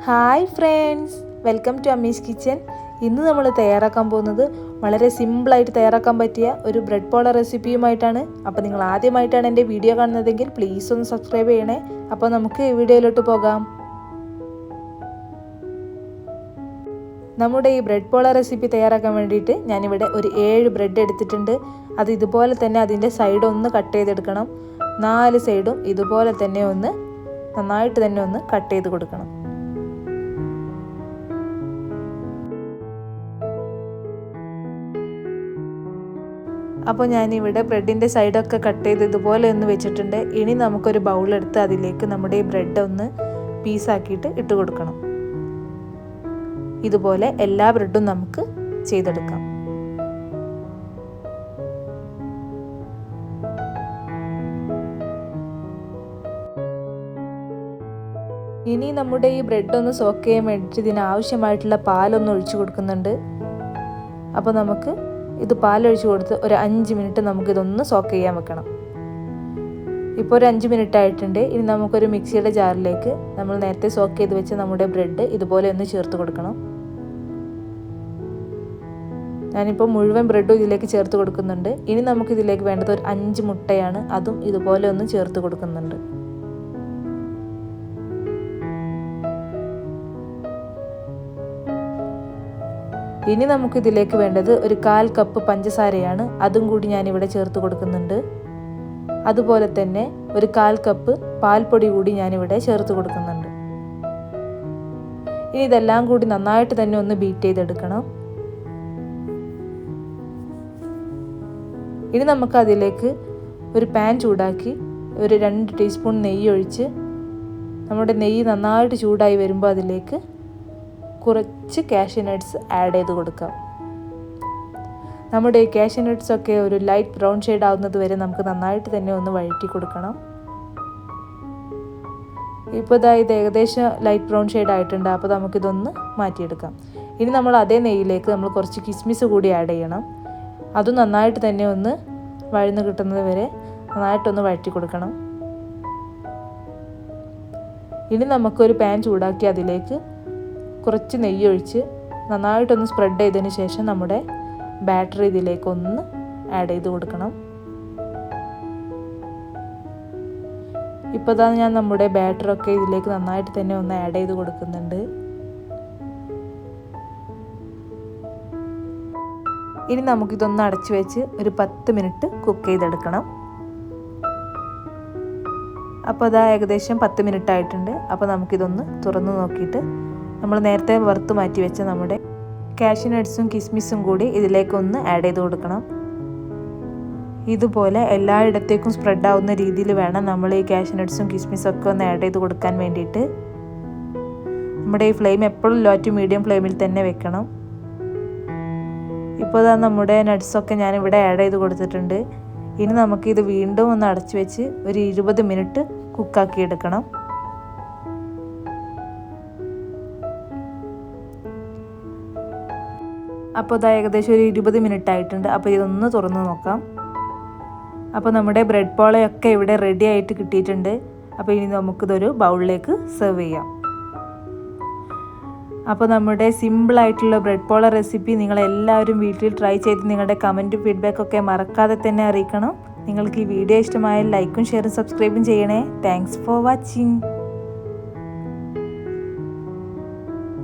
Hi friends, welcome to Ammi's kitchen. ഇന്ന് നമ്മൾ തയ്യാറാക്കാൻ പോകുന്നത് വളരെ സിമ്പിളായിട്ട് തയ്യാറാക്കാൻ പറ്റിയ ഒരു ബ്രെഡ് പോള റെസിപ്പിയുമായിട്ടാണ്. അപ്പോൾ നിങ്ങൾ ആദ്യമായിട്ടാണ് എൻ്റെ വീഡിയോ കാണുന്നതെങ്കിൽ പ്ലീസ് ഒന്ന് സബ്സ്ക്രൈബ് ചെയ്യണേ. അപ്പോൾ നമുക്ക് വീഡിയോയിലോട്ട് പോകാം. നമ്മുടെ ഈ ബ്രെഡ് പോള റെസിപ്പി തയ്യാറാക്കാൻ വേണ്ടിയിട്ട് ഞാനിവിടെ ഒരു 7 ബ്രെഡ് എടുത്തിട്ടുണ്ട്. അത് ഇതുപോലെ തന്നെ അതിൻ്റെ സൈഡ് ഒന്ന് കട്ട് ചെയ്തെടുക്കണം. 4 സൈഡും ഇതുപോലെ തന്നെ നന്നായിട്ട് തന്നെ ഒന്ന് കട്ട് ചെയ്ത് കൊടുക്കണം. അപ്പോൾ ഞാനിവിടെ ബ്രെഡിൻ്റെ സൈഡൊക്കെ കട്ട് ചെയ്ത് ഇതുപോലെ ഒന്ന് വെച്ചിട്ടുണ്ട്. ഇനി നമുക്കൊരു ബൗളെടുത്ത് അതിലേക്ക് നമ്മുടെ ഈ ബ്രെഡ് ഒന്ന് പീസാക്കിയിട്ട് ഇട്ട് കൊടുക്കണം. ഇതുപോലെ എല്ലാ ബ്രെഡും നമുക്ക് ചെയ്തെടുക്കാം. ഇനി നമ്മുടെ ഈ ബ്രെഡ് ഒന്ന് സോക്ക് ചെയ്യാൻ വേണ്ടിയിട്ട് ഇതിനാവശ്യമായിട്ടുള്ള പാലൊന്ന് ഒഴിച്ചു കൊടുക്കുന്നുണ്ട്. അപ്പോൾ നമുക്ക് ഇത് പാലൊഴിച്ച് കൊടുത്ത് ഒരു 5 മിനിറ്റ് നമുക്കിതൊന്ന് സോക്ക് ചെയ്യാൻ വെക്കണം. ഇപ്പോൾ ഒരു 5 മിനിറ്റ് ആയിട്ടുണ്ട്. ഇനി നമുക്കൊരു മിക്സിയുടെ ജാറിലേക്ക് നമ്മൾ നേരത്തെ സോക്ക് ചെയ്ത് വെച്ച നമ്മുടെ ബ്രെഡ് ഇതുപോലെ ഒന്ന് ചേർത്ത് കൊടുക്കണം. ഞാനിപ്പോൾ മുഴുവൻ ബ്രെഡും ഇതിലേക്ക് ചേർത്ത് കൊടുക്കുന്നുണ്ട്. ഇനി നമുക്കിതിലേക്ക് വേണ്ടത് ഒരു 5 മുട്ടയാണ്. അതും ഇതുപോലെ ഒന്ന് ചേർത്ത് കൊടുക്കുന്നുണ്ട്. ഇനി നമുക്കിതിലേക്ക് വേണ്ടത് ഒരു 1/4 കപ്പ് പഞ്ചസാരയാണ്. അതും കൂടി ഞാനിവിടെ ചേർത്ത് കൊടുക്കുന്നുണ്ട്. അതുപോലെ തന്നെ ഒരു 1/4 കപ്പ് പാൽപ്പൊടി കൂടി ഞാനിവിടെ ചേർത്ത് കൊടുക്കുന്നുണ്ട്. ഇനി ഇതെല്ലാം കൂടി നന്നായിട്ട് തന്നെ ഒന്ന് ബീറ്റ് ചെയ്തെടുക്കണം. ഇനി നമുക്കതിലേക്ക് ഒരു പാൻ ചൂടാക്കി ഒരു 2 ടീസ്പൂൺ നെയ്യ് ഒഴിച്ച് നമ്മുടെ നെയ്യ് നന്നായിട്ട് ചൂടായി വരുമ്പോൾ അതിലേക്ക് കുറച്ച് കാഷ്യൂ നട്ട്സ് ആഡ് ചെയ്ത് കൊടുക്കാം. നമ്മുടെ ഈ കാഷ്യൂ നട്ട്സ് ഒക്കെ ഒരു ലൈറ്റ് ബ്രൗൺ ഷെയ്ഡ് ആവുന്നത് വരെ നമുക്ക് നന്നായിട്ട് തന്നെ ഒന്ന് വഴറ്റി കൊടുക്കണം. ഇപ്പോൾ ഇത് ഏകദേശം ലൈറ്റ് ബ്രൗൺ ഷെയ്ഡ് ആയിട്ടുണ്ട്. അപ്പോൾ നമുക്കിതൊന്ന് മാറ്റിയെടുക്കാം. ഇനി നമ്മൾ അതേ നെയ്യിലേക്ക് നമ്മൾ കുറച്ച് കിസ്മിസ് കൂടി ആഡ് ചെയ്യണം. അതും നന്നായിട്ട് തന്നെ ഒന്ന് വഴന്ന് കിട്ടുന്നത് വരെ നന്നായിട്ടൊന്ന് വഴറ്റി കൊടുക്കണം. ഇനി നമുക്കൊരു പാൻ ചൂടാക്കി അതിലേക്ക് കുറച്ച് നെയ്യ് ഒഴിച്ച് നന്നായിട്ടൊന്ന് സ്പ്രെഡ് ചെയ്തതിന് ശേഷം നമ്മുടെ ബാറ്റർ ഇതിലേക്കൊന്ന് ആഡ് ചെയ്ത് കൊടുക്കണം. ഇപ്പോൾ ഞാൻ നമ്മുടെ ബാറ്ററൊക്കെ ഇതിലേക്ക് നന്നായിട്ട് തന്നെ ഒന്ന് ആഡ് ചെയ്ത് കൊടുക്കുന്നുണ്ട്. ഇനി നമുക്കിതൊന്ന് അടച്ചു വെച്ച് ഒരു 10 മിനിറ്റ് കുക്ക് ചെയ്തെടുക്കണം. അപ്പോൾ ഏകദേശം 10 മിനിറ്റ് ആയിട്ടുണ്ട്. അപ്പോൾ നമുക്കിതൊന്ന് തുറന്ന് നോക്കിയിട്ട് നമ്മൾ നേരത്തെ വറുത്ത് മാറ്റി വെച്ച നമ്മുടെ കാഷ്യൂ നട്ട്സും കിസ്മിസും കൂടി ഇതിലേക്കൊന്ന് ആഡ് ചെയ്ത് കൊടുക്കണം. ഇതുപോലെ എല്ലായിടത്തേക്കും സ്പ്രെഡ് ആവുന്ന രീതിയിൽ വേണം നമ്മൾ ഈ കാഷ്യൂ നട്ട്സും കിസ്മിസും ഒക്കെ ഒന്ന് ആഡ് ചെയ്ത് കൊടുക്കാൻ വേണ്ടിയിട്ട്. നമ്മുടെ ഈ ഫ്ലെയിം എപ്പോഴും ലോ ടു മീഡിയം ഫ്ലെയിമിൽ തന്നെ വെക്കണം. ഇപ്പോൾ നമ്മുടെ നട്ട്സൊക്കെ ഞാനിവിടെ ആഡ് ചെയ്ത് കൊടുത്തിട്ടുണ്ട്. ഇനി നമുക്കിത് വീണ്ടും ഒന്ന് അടച്ചു വെച്ച് ഒരു 20 മിനിറ്റ് കുക്കാക്കി എടുക്കണം. അപ്പോൾ ഏകദേശം ഒരു 20 മിനിറ്റ് ആയിട്ടുണ്ട്. അപ്പോൾ ഇതൊന്ന് തുറന്ന് നോക്കാം. അപ്പോൾ നമ്മുടെ ബ്രെഡ് പോളയൊക്കെ ഇവിടെ റെഡി ആയിട്ട് കിട്ടിയിട്ടുണ്ട്. അപ്പോൾ ഇനി നമുക്കിതൊരു ബൗളിലേക്ക് സെർവ് ചെയ്യാം. അപ്പോൾ നമ്മുടെ സിമ്പിളായിട്ടുള്ള ബ്രെഡ് പോള റെസിപ്പി നിങ്ങളെല്ലാവരും വീട്ടിൽ ട്രൈ ചെയ്ത് നിങ്ങളുടെ കമൻറ്റും ഫീഡ്ബാക്കൊക്കെ മറക്കാതെ തന്നെ അറിയിക്കണം. നിങ്ങൾക്ക് ഈ വീഡിയോ ഇഷ്ടമായാൽ ലൈക്കും ഷെയറും സബ്സ്ക്രൈബും ചെയ്യണേ. Thanks for watching.